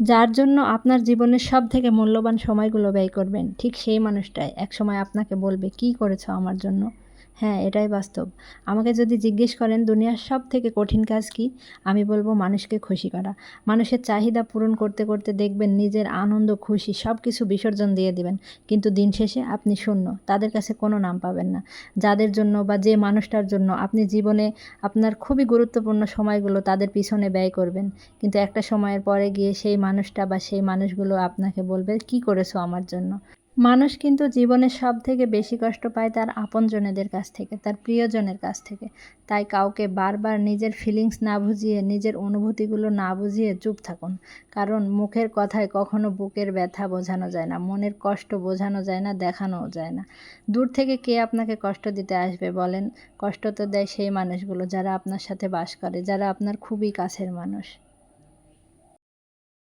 যার জন্য আপনার জীবনের সবথেকে মূল্যবান সময়গুলো ব্যয় করবেন, ঠিক সেই মানুষটাই একসময় আপনাকে বলবে, "কী করেছো আমার জন্য?" হ্যাঁ, এটাই বাস্তব। আমাকে যদি জিজ্ঞেস করেন দুনিয়ার সবথেকে কঠিন কাজ কী? আমি বলব মানুষকে খুশি করা। মানুষের চাহিদা পূরণ করতে, করতে দেখবেন নিজের আনন্দ, খুশি সবকিছু বিসর্জন দিয়ে দিবেন। কিন্তু দিন শেষে আপনি শূন্য। তাদের কাছে কোনো নাম পাবেন না। যাদের জন্য বা যে মানুষটার জন্য আপনি জীবনে আপনার খুবই গুরুত্বপূর্ণ সময়গুলো তাদের পিছনে ব্যয় করবেন। কিন্তু একটা সময়ের পরে গিয়ে সেই মানুষটা বা সেই মানুষগুলো আপনাকে বলবে, "কী করেছো আমার জন্য?" মানুষ কিন্তু জীবনে সবথেকে বেশি কষ্ট পায় তার আপনজনেদের কাছ থেকে, তার প্রিয়জনের কাছ থেকে। তাই কাউকে বারবার নিজের ফিলিংস না বুঝিয়ে, নিজের অনুভূতিগুলো না বুঝিয়ে চুপ থাকুন। কারণ মুখের কথায় কখনো বুকের ব্যথা বোঝানো যায় না, মনের কষ্ট বোঝানো যায় না, দেখানোও যায় না। দূর থেকে কে আপনাকে কষ্ট দিতে আসবে বলেন? কষ্ট তো দেয় সেই মানুষগুলো যারা আপনার সাথে বাস করে, যারা আপনার খুবই কাছের মানুষ।